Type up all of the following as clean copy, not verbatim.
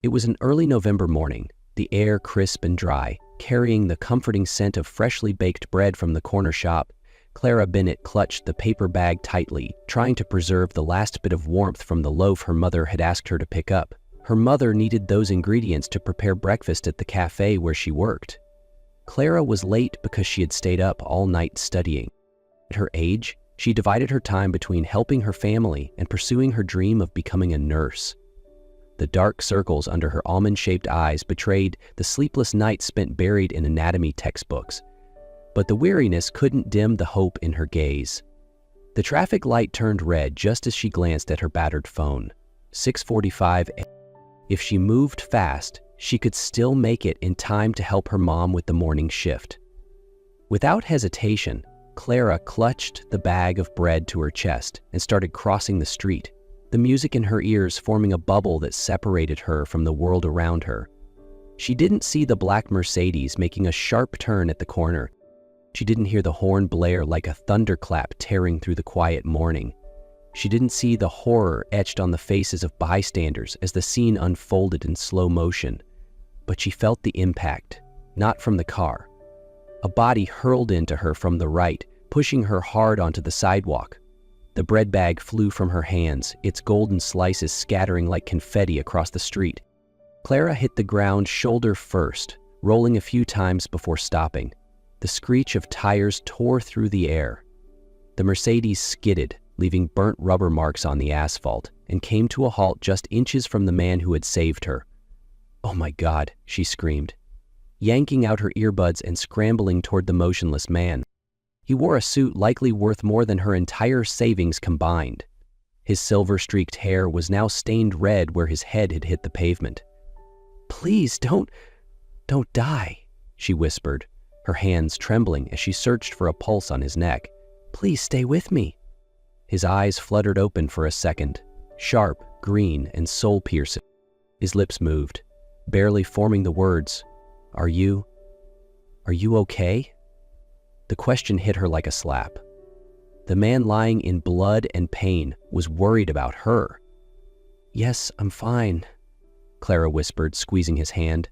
It was an early November morning, the air crisp and dry, carrying the comforting scent of freshly baked bread from the corner shop. Clara Bennett clutched the paper bag tightly, trying to preserve the last bit of warmth from the loaf her mother had asked her to pick up. Her mother needed those ingredients to prepare breakfast at the cafe where she worked. Clara was late because she had stayed up all night studying. At her age, she divided her time between helping her family and pursuing her dream of becoming a nurse. The dark circles under her almond-shaped eyes betrayed the sleepless nights spent buried in anatomy textbooks. But the weariness couldn't dim the hope in her gaze. The traffic light turned red just as she glanced at her battered phone. 6:45 a.m. If she moved fast, she could still make it in time to help her mom with the morning shift. Without hesitation, Clara clutched the bag of bread to her chest and started crossing the street, the music in her ears forming a bubble that separated her from the world around her. She didn't see the black Mercedes making a sharp turn at the corner. She didn't hear the horn blare like a thunderclap tearing through the quiet morning. She didn't see the horror etched on the faces of bystanders as the scene unfolded in slow motion. But she felt the impact, not from the car. A body hurled into her from the right, pushing her hard onto the sidewalk. The bread bag flew from her hands, its golden slices scattering like confetti across the street. Clara hit the ground shoulder first, rolling a few times before stopping. The screech of tires tore through the air. The Mercedes skidded, leaving burnt rubber marks on the asphalt, and came to a halt just inches from the man who had saved her. "Oh my God," she screamed, yanking out her earbuds and scrambling toward the motionless man. He wore a suit likely worth more than her entire savings combined. His silver-streaked hair was now stained red where his head had hit the pavement. "Please, don't die," she whispered, her hands trembling as she searched for a pulse on his neck. "Please stay with me." His eyes fluttered open for a second, sharp, green, and soul-piercing. His lips moved, barely forming the words, Are you okay?" The question hit her like a slap. The man lying in blood and pain was worried about her. "Yes, I'm fine," Clara whispered, squeezing his hand.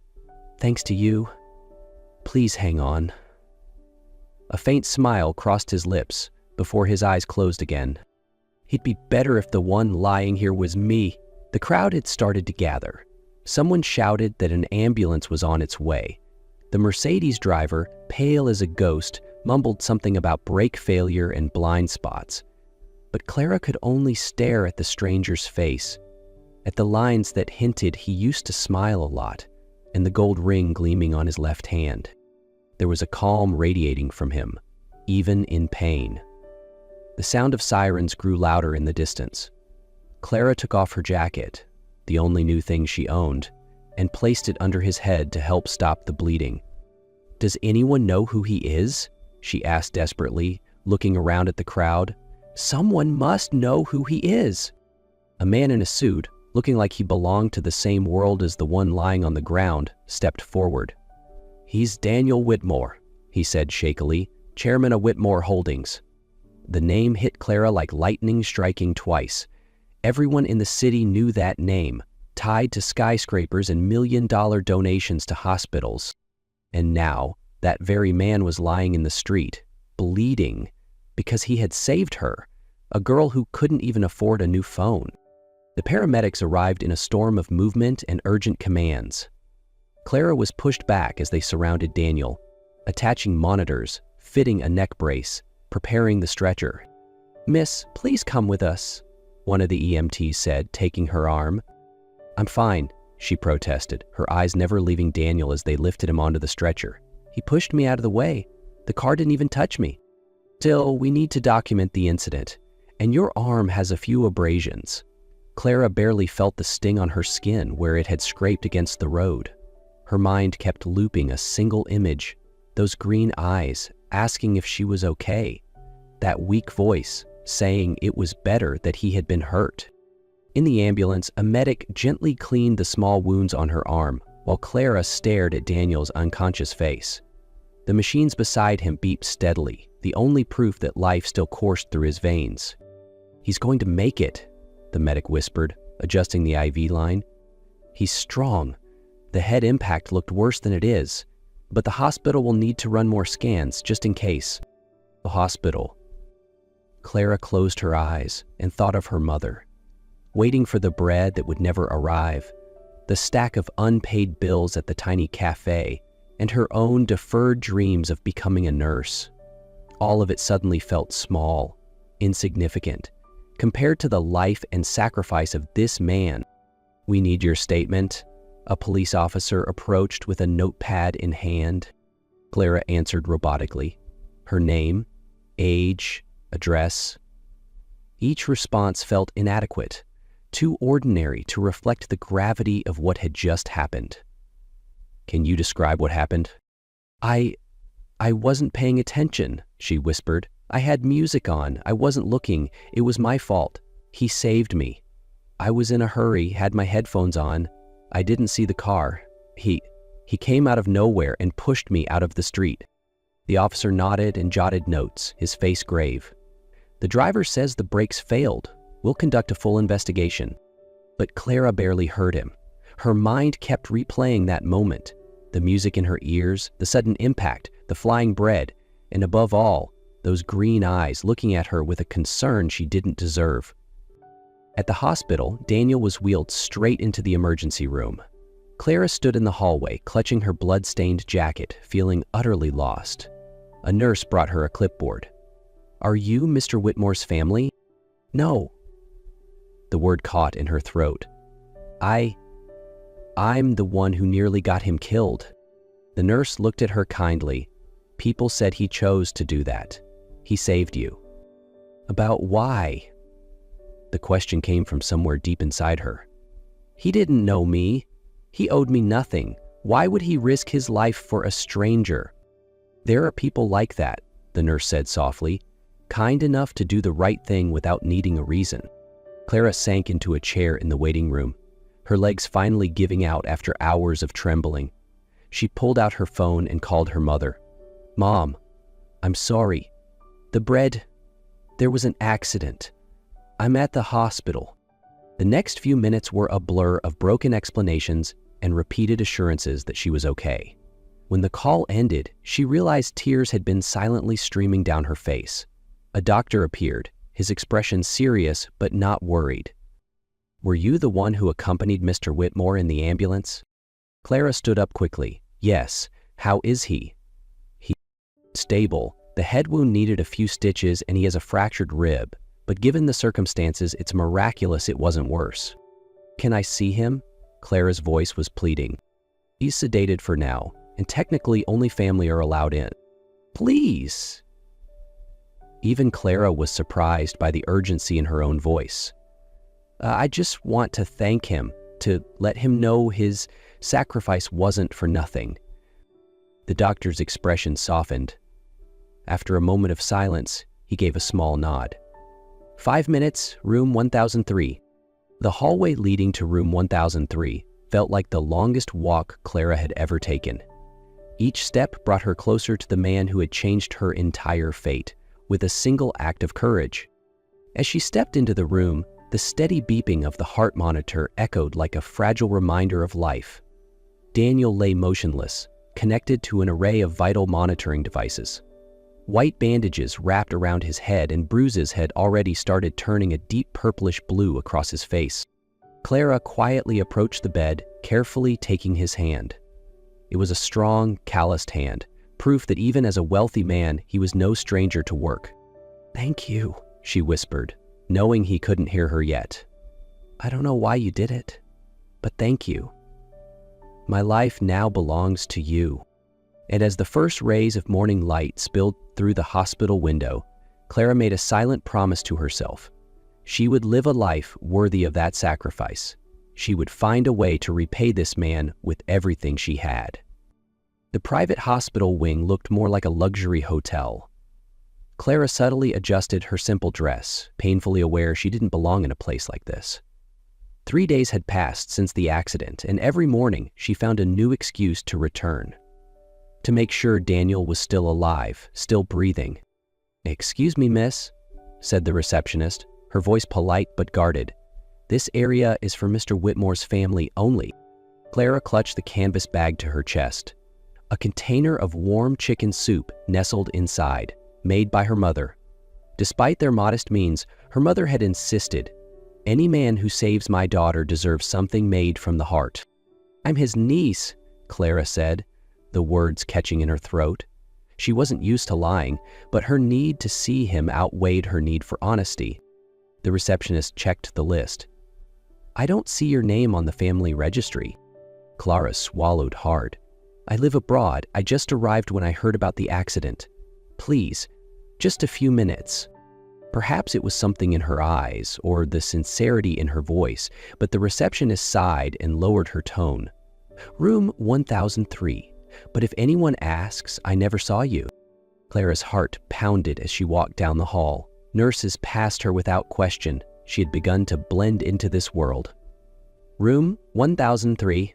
"Thanks to you. Please hang on." A faint smile crossed his lips before his eyes closed again. He'd be better if the one lying here was me. The crowd had started to gather. Someone shouted that an ambulance was on its way. The Mercedes driver, pale as a ghost, mumbled something about brake failure and blind spots. But Clara could only stare at the stranger's face, at the lines that hinted he used to smile a lot, and the gold ring gleaming on his left hand. There was a calm radiating from him, even in pain. The sound of sirens grew louder in the distance. Clara took off her jacket, the only new thing she owned, and placed it under his head to help stop the bleeding. "Does anyone know who he is?" she asked desperately, looking around at the crowd. "Someone must know who he is." A man in a suit, looking like he belonged to the same world as the one lying on the ground, stepped forward. "He's Daniel Whitmore," he said shakily, "chairman of Whitmore Holdings." The name hit Clara like lightning striking twice. Everyone in the city knew that name, tied to skyscrapers and million-dollar donations to hospitals. And now, that very man was lying in the street, bleeding, because he had saved her, a girl who couldn't even afford a new phone. The paramedics arrived in a storm of movement and urgent commands. Clara was pushed back as they surrounded Daniel, attaching monitors, fitting a neck brace, preparing the stretcher. "Miss, please come with us," one of the EMTs said, taking her arm. "I'm fine," she protested, her eyes never leaving Daniel as they lifted him onto the stretcher. "He pushed me out of the way. The car didn't even touch me." "Still, we need to document the incident, and your arm has a few abrasions." Clara barely felt the sting on her skin where it had scraped against the road. Her mind kept looping a single image, those green eyes asking if she was okay, that weak voice saying it was better that he had been hurt. In the ambulance, a medic gently cleaned the small wounds on her arm, while Clara stared at Daniel's unconscious face. The machines beside him beeped steadily, the only proof that life still coursed through his veins. "He's going to make it," the medic whispered, adjusting the IV line. He's strong. The head impact looked worse than it is, but the hospital will need to run more scans just in case. The hospital. Clara closed her eyes and thought of her mother, waiting for the bread that would never arrive, the stack of unpaid bills at the tiny cafe, and her own deferred dreams of becoming a nurse. All of it suddenly felt small, insignificant, compared to the life and sacrifice of this man. "We need your statement." A police officer approached with a notepad in hand. Clara answered robotically. Her name, age, address. Each response felt inadequate, too ordinary to reflect the gravity of what had just happened. "Can you describe what happened?" I wasn't paying attention," she whispered. "I had music on. I wasn't looking. It was my fault. He saved me. I was in a hurry, had my headphones on. I didn't see the car. He came out of nowhere and pushed me out of the street." The officer nodded and jotted notes, his face grave. "The driver says the brakes failed. We'll conduct a full investigation." But Clara barely heard him. Her mind kept replaying that moment, the music in her ears, the sudden impact, the flying bread, and above all, those green eyes looking at her with a concern she didn't deserve. At the hospital, Daniel was wheeled straight into the emergency room. Clara stood in the hallway, clutching her blood-stained jacket, feeling utterly lost. A nurse brought her a clipboard. "Are you Mr. Whitmore's family?" "No." The word caught in her throat. I'm the one who nearly got him killed." The nurse looked at her kindly. "People said he chose to do that. He saved you." "About why?" The question came from somewhere deep inside her. "He didn't know me. He owed me nothing. Why would he risk his life for a stranger?" "There are people like that," the nurse said softly, "kind enough to do the right thing without needing a reason." Clara sank into a chair in the waiting room, her legs finally giving out after hours of trembling. She pulled out her phone and called her mother. "Mom, I'm sorry. There was an accident. I'm at the hospital." The next few minutes were a blur of broken explanations and repeated assurances that she was okay. When the call ended, she realized tears had been silently streaming down her face. A doctor appeared, his expression serious but not worried. "Were you the one who accompanied Mr. Whitmore in the ambulance?" Clara stood up quickly. "Yes. How is he?" "He's stable. The head wound needed a few stitches and he has a fractured rib, but given the circumstances, it's miraculous it wasn't worse." "Can I see him?" Clara's voice was pleading. "He's sedated for now, and technically only family are allowed in." "Please!" Even Clara was surprised by the urgency in her own voice. "I just want to thank him, to let him know his sacrifice wasn't for nothing." The doctor's expression softened. After a moment of silence, he gave a small nod. 5 minutes, room 1003. The hallway leading to room 1003 felt like the longest walk Clara had ever taken. Each step brought her closer to the man who had changed her entire fate, with a single act of courage. As she stepped into the room, the steady beeping of the heart monitor echoed like a fragile reminder of life. Daniel lay motionless, connected to an array of vital monitoring devices. White bandages wrapped around his head and bruises had already started turning a deep purplish blue across his face. Clara quietly approached the bed, carefully taking his hand. It was a strong, calloused hand, proof that even as a wealthy man, he was no stranger to work. "Thank you," she whispered, knowing he couldn't hear her yet. "I don't know why you did it, but thank you. My life now belongs to you." And as the first rays of morning light spilled through the hospital window, Clara made a silent promise to herself. She would live a life worthy of that sacrifice. She would find a way to repay this man with everything she had. The private hospital wing looked more like a luxury hotel. Clara subtly adjusted her simple dress, painfully aware she didn't belong in a place like this. 3 days had passed since the accident, and every morning she found a new excuse to return. To make sure Daniel was still alive, still breathing. "Excuse me, miss," said the receptionist, her voice polite but guarded. "This area is for Mr. Whitmore's family only." Clara clutched the canvas bag to her chest. A container of warm chicken soup nestled inside, made by her mother. Despite their modest means, her mother had insisted, "Any man who saves my daughter deserves something made from the heart." "I'm his niece," Clara said, the words catching in her throat. She wasn't used to lying, but her need to see him outweighed her need for honesty. The receptionist checked the list. "I don't see your name on the family registry." Clara swallowed hard. "I live abroad. I just arrived when I heard about the accident. Please, just a few minutes." Perhaps it was something in her eyes or the sincerity in her voice, but the receptionist sighed and lowered her tone. "Room 1003. But if anyone asks, I never saw you." Clara's heart pounded as she walked down the hall. Nurses passed her without question. She had begun to blend into this world. "Room 1003.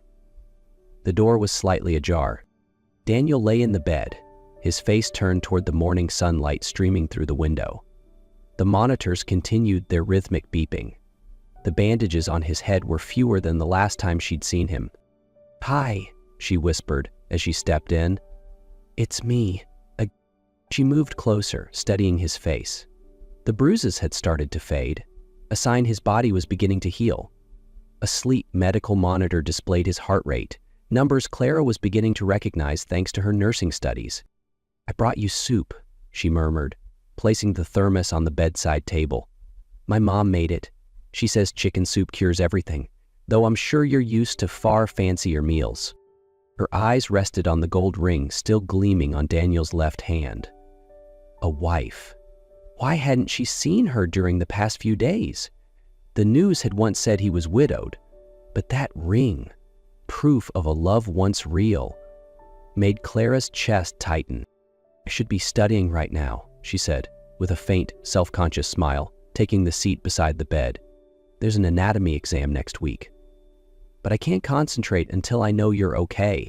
The door was slightly ajar. Daniel lay in the bed, his face turned toward the morning sunlight streaming through the window. The monitors continued their rhythmic beeping. The bandages on his head were fewer than the last time she'd seen him. "Hi," she whispered as she stepped in. "It's me." She moved closer, studying his face. The bruises had started to fade, a sign his body was beginning to heal. A sleep medical monitor displayed his heart rate, numbers Clara was beginning to recognize thanks to her nursing studies. "I brought you soup," she murmured, placing the thermos on the bedside table. "My mom made it. She says chicken soup cures everything, though I'm sure you're used to far fancier meals." Her eyes rested on the gold ring still gleaming on Daniel's left hand. A wife. Why hadn't she seen her during the past few days? The news had once said he was widowed, but that ring, proof of a love once real, made Clara's chest tighten. "I should be studying right now," she said, with a faint, self-conscious smile, taking the seat beside the bed. "There's an anatomy exam next week. But I can't concentrate until I know you're okay."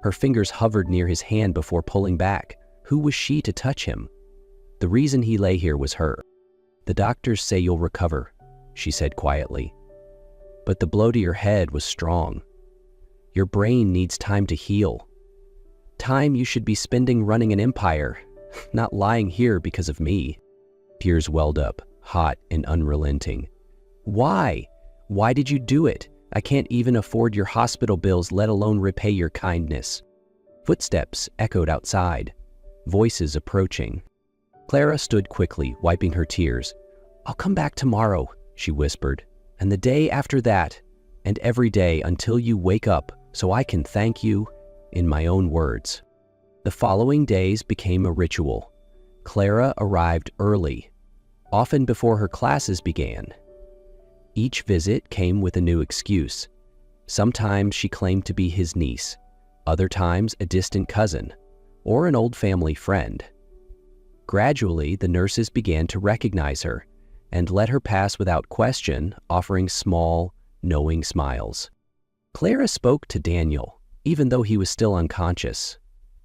Her fingers hovered near his hand before pulling back. Who was she to touch him? The reason he lay here was her. "The doctors say you'll recover," she said quietly. "But the blow to your head was strong. Your brain needs time to heal. Time you should be spending running an empire, not lying here because of me." Tears welled up, hot and unrelenting. "Why? Why did you do it? I can't even afford your hospital bills, let alone repay your kindness." Footsteps echoed outside, voices approaching. Clara stood quickly, wiping her tears. "I'll come back tomorrow," she whispered, "and the day after that, and every day until you wake up so I can thank you in my own words." The following days became a ritual. Clara arrived early, often before her classes began. Each visit came with a new excuse. Sometimes she claimed to be his niece, other times a distant cousin, or an old family friend. Gradually, the nurses began to recognize her and let her pass without question, offering small, knowing smiles. Clara spoke to Daniel, even though he was still unconscious.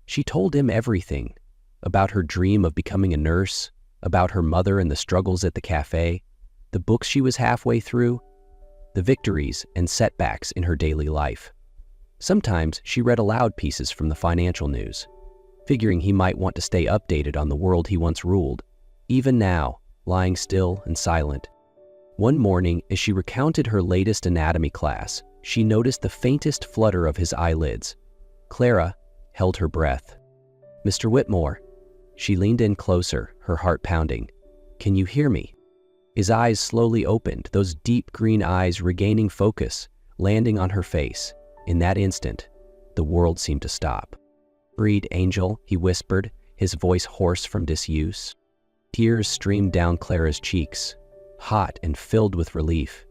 She told him everything, about her dream of becoming a nurse, about her mother and the struggles at the cafe, the books she was halfway through, the victories and setbacks in her daily life. Sometimes she read aloud pieces from the financial news, figuring he might want to stay updated on the world he once ruled. Even now, lying still and silent. One morning, as she recounted her latest anatomy class, she noticed the faintest flutter of his eyelids. Clara held her breath. "Mr. Whitmore." She leaned in closer, her heart pounding. "Can you hear me?" His eyes slowly opened, those deep green eyes regaining focus, landing on her face. In that instant, the world seemed to stop. "Breathe, Angel," he whispered, his voice hoarse from disuse. Tears streamed down Clara's cheeks, hot and filled with relief.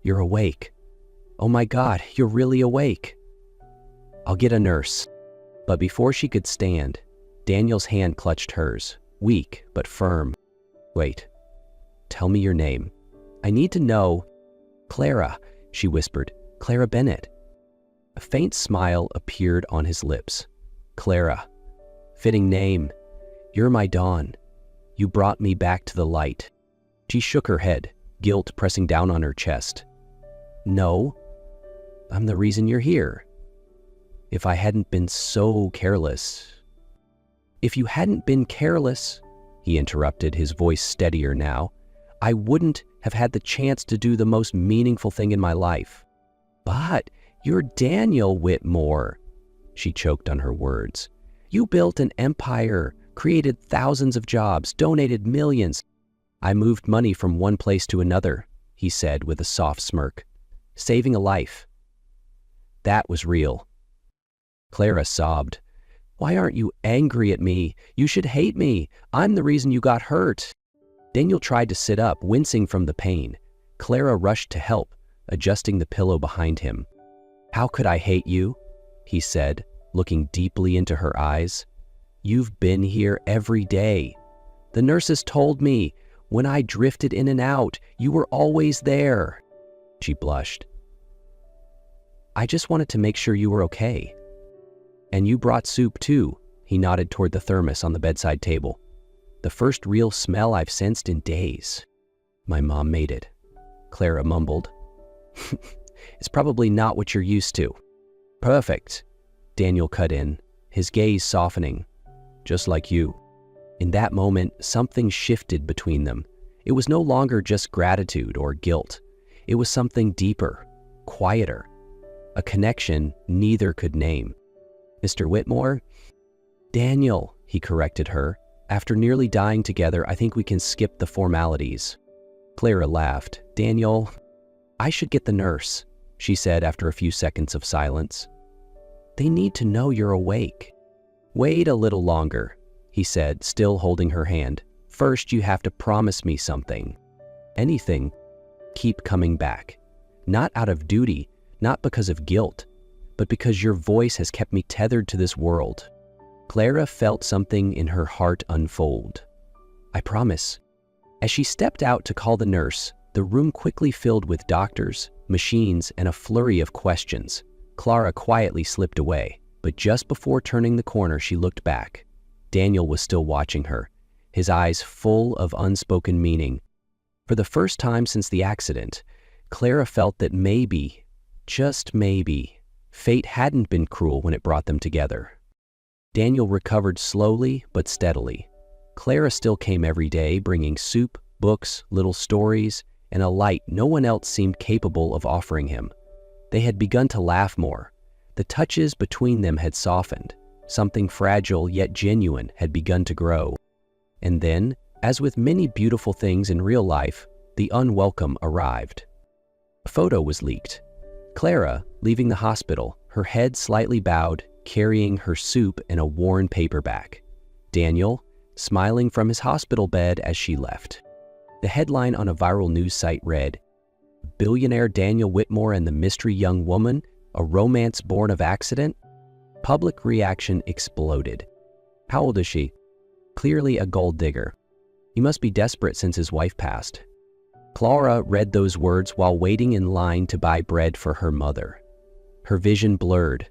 "You're awake. Oh my God, you're really awake." "I'll get a nurse." But before she could stand, Daniel's hand clutched hers, weak but firm. "Wait. Tell me your name. I need to know." "Clara," she whispered. "Clara Bennett." A faint smile appeared on his lips. "Clara. Fitting name. You're my dawn. You brought me back to the light." She shook her head, guilt pressing down on her chest. "No." I'm the reason you're here. If I hadn't been so careless. If you hadn't been careless, he interrupted, his voice steadier now, I wouldn't have had the chance to do the most meaningful thing in my life. But you're Daniel Whitmore. She choked on her words. You built an empire, created thousands of jobs, donated millions. I moved money from one place to another, he said with a soft smirk. Saving a life. That was real. Clara sobbed. Why aren't you angry at me? You should hate me. I'm the reason you got hurt. Daniel tried to sit up, wincing from the pain. Clara rushed to help, adjusting the pillow behind him. How could I hate you? He said, looking deeply into her eyes. You've been here every day. The nurses told me, when I drifted in and out, you were always there. She blushed. I just wanted to make sure you were okay. And you brought soup too, he nodded toward the thermos on the bedside table. The first real smell I've sensed in days. My mom made it, Clara mumbled. It's probably not what you're used to. Perfect, Daniel cut in, his gaze softening. Just like you. In that moment, something shifted between them. It was no longer just gratitude or guilt. It was something deeper, quieter, a connection neither could name. Mr. Whitmore? Daniel, he corrected her. After nearly dying together, I think we can skip the formalities. Clara laughed. Daniel, I should get the nurse, she said after a few seconds of silence. They need to know you're awake. Wait a little longer, he said, still holding her hand. First, you have to promise me something. Anything. Keep coming back. Not out of duty, not because of guilt, but because your voice has kept me tethered to this world. Clara felt something in her heart unfold. I promise. As she stepped out to call the nurse, the room quickly filled with doctors, machines, and a flurry of questions. Clara quietly slipped away, but just before turning the corner, she looked back. Daniel was still watching her, his eyes full of unspoken meaning. For the first time since the accident, Clara felt that maybe, just maybe, fate hadn't been cruel when it brought them together. Daniel recovered slowly but steadily. Clara still came every day, bringing soup, books, little stories, and a light no one else seemed capable of offering him. They had begun to laugh more. The touches between them had softened. Something fragile yet genuine had begun to grow. And then, as with many beautiful things in real life, the unwelcome arrived. A photo was leaked. Clara, leaving the hospital, her head slightly bowed, carrying her soup in a worn paperback. Daniel, smiling from his hospital bed as she left. The headline on a viral news site read, Billionaire Daniel Whitmore and the Mystery Young Woman, a romance born of accident? Public reaction exploded. How old is she? Clearly a gold digger. He must be desperate since his wife passed. Clara read those words while waiting in line to buy bread for her mother. Her vision blurred.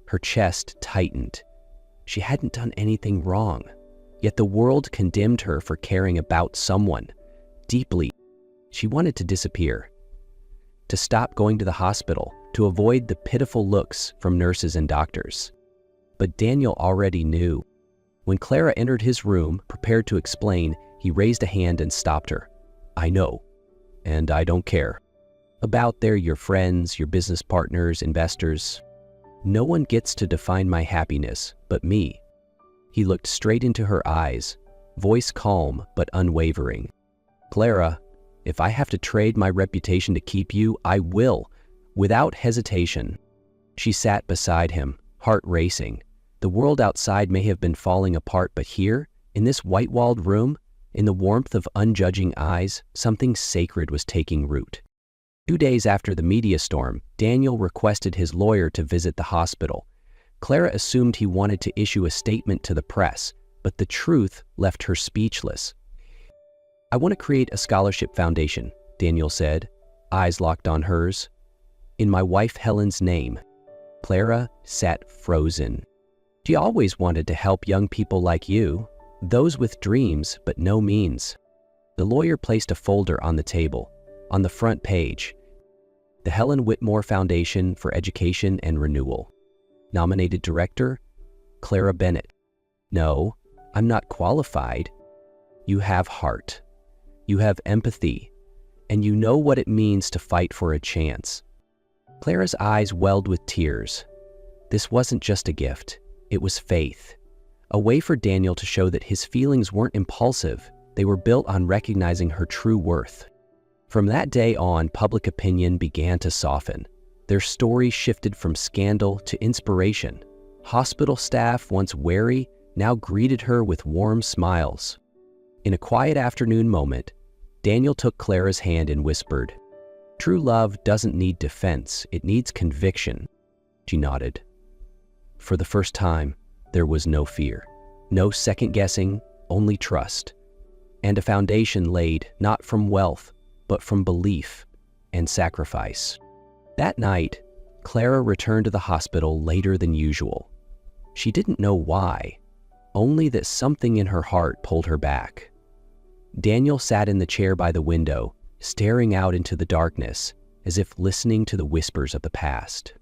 Her chest tightened. She hadn't done anything wrong, yet the world condemned her for caring about someone. Deeply, she wanted to disappear. To stop going to the hospital, to avoid the pitiful looks from nurses and doctors. But Daniel already knew. When Clara entered his room, prepared to explain, he raised a hand and stopped her. I know, and I don't care. About they're your friends, your business partners, investors. No one gets to define my happiness but me. He looked straight into her eyes, voice calm but unwavering. Clara, if I have to trade my reputation to keep you, I will, without hesitation. She sat beside him, heart racing. The world outside may have been falling apart, but here, in this white-walled room, in the warmth of unjudging eyes, something sacred was taking root. 2 days after the media storm, Daniel requested his lawyer to visit the hospital. Clara assumed he wanted to issue a statement to the press, but the truth left her speechless. I want to create a scholarship foundation, Daniel said, eyes locked on hers. In my wife Helen's name. Clara sat frozen. She always wanted to help young people like you, those with dreams but no means. The lawyer placed a folder on the table. On the front page, The Helen Whitmore Foundation for Education and Renewal. Nominated Director, Clara Bennett. No, I'm not qualified. You have heart. You have empathy. And you know what it means to fight for a chance. Clara's eyes welled with tears. This wasn't just a gift. It was faith. A way for Daniel to show that his feelings weren't impulsive. They were built on recognizing her true worth. From that day on, public opinion began to soften. Their story shifted from scandal to inspiration. Hospital staff, once wary, now greeted her with warm smiles. In a quiet afternoon moment, Daniel took Clara's hand and whispered, "True love doesn't need defense, it needs conviction." She nodded. For the first time, there was no fear, no second-guessing, only trust, and a foundation laid not from wealth, but from belief and sacrifice. That night, Clara returned to the hospital later than usual. She didn't know why, only that something in her heart pulled her back. Daniel sat in the chair by the window, staring out into the darkness, as if listening to the whispers of the past.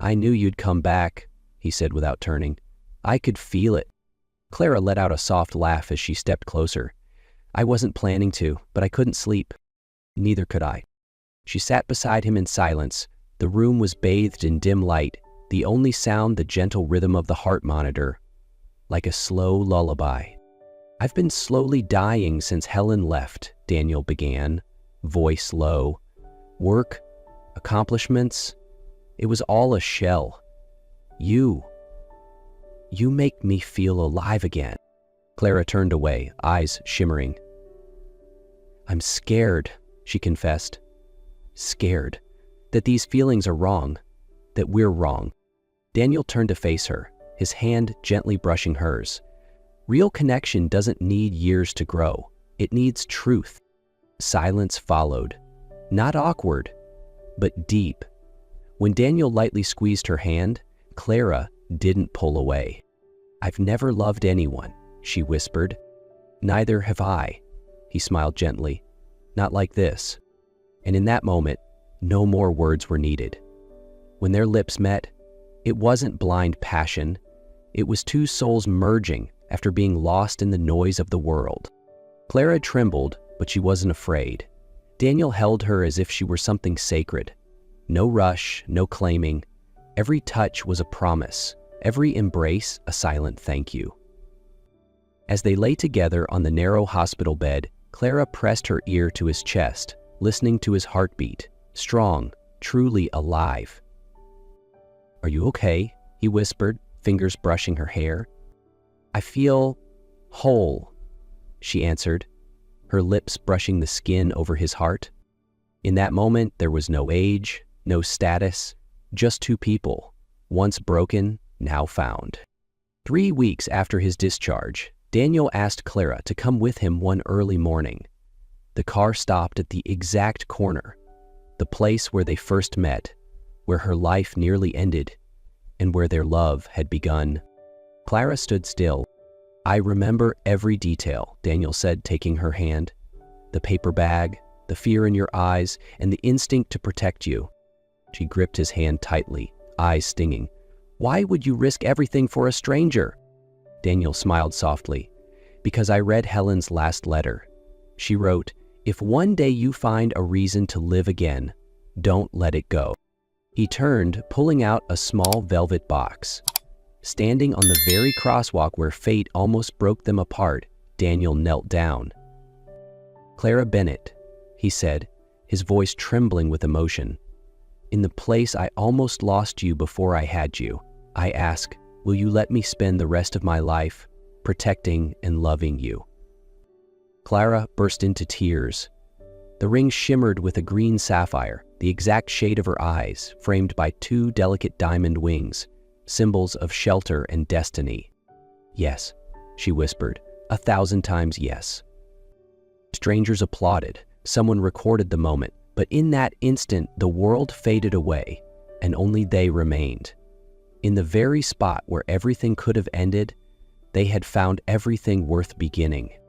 "I knew you'd come back," he said without turning. "I could feel it." Clara let out a soft laugh as she stepped closer. "I wasn't planning to, but I couldn't sleep." Neither could I. She sat beside him in silence. The room was bathed in dim light, the only sound the gentle rhythm of the heart monitor, like a slow lullaby. "I've been slowly dying since Helen left," Daniel began, voice low. "Work, accomplishments, it was all a shell. You make me feel alive again." Clara turned away, eyes shimmering. "I'm scared," she confessed. "Scared that these feelings are wrong, that we're wrong." Daniel turned to face her, his hand gently brushing hers. Real connection doesn't need years to grow. It needs truth. Silence followed. Not awkward, but deep. When Daniel lightly squeezed her hand, Clara didn't pull away. "I've never loved anyone," she whispered. "Neither have I," he smiled gently. "Not like this." And in that moment, no more words were needed. When their lips met, it wasn't blind passion. It was two souls merging after being lost in the noise of the world. Clara trembled, but she wasn't afraid. Daniel held her as if she were something sacred. No rush, no claiming. Every touch was a promise, every embrace a silent thank you. As they lay together on the narrow hospital bed, Clara pressed her ear to his chest, listening to his heartbeat, strong, truly alive. "Are you okay?" he whispered, fingers brushing her hair. "I feel whole," she answered, her lips brushing the skin over his heart. In that moment, there was no age, no status, just two people, once broken, now found. 3 weeks after his discharge, Daniel asked Clara to come with him one early morning. The car stopped at the exact corner, the place where they first met, where her life nearly ended, and where their love had begun. Clara stood still. "I remember every detail," Daniel said, taking her hand. "The paper bag, the fear in your eyes, and the instinct to protect you." She gripped his hand tightly, eyes stinging. "Why would you risk everything for a stranger?" Daniel smiled softly. "Because I read Helen's last letter. She wrote, 'If one day you find a reason to live again, don't let it go.'" He turned, pulling out a small velvet box. Standing on the very crosswalk where fate almost broke them apart, Daniel knelt down. "Clara Bennett," he said, his voice trembling with emotion. "In the place I almost lost you before I had you, I ask, will you let me spend the rest of my life protecting and loving you?" Clara burst into tears. The ring shimmered with a green sapphire, the exact shade of her eyes, framed by 2 delicate diamond wings, symbols of shelter and destiny. "Yes," she whispered, 1,000 times yes. Strangers applauded. Someone recorded the moment, but in that instant, the world faded away, and only they remained. In the very spot where everything could have ended, they had found everything worth beginning.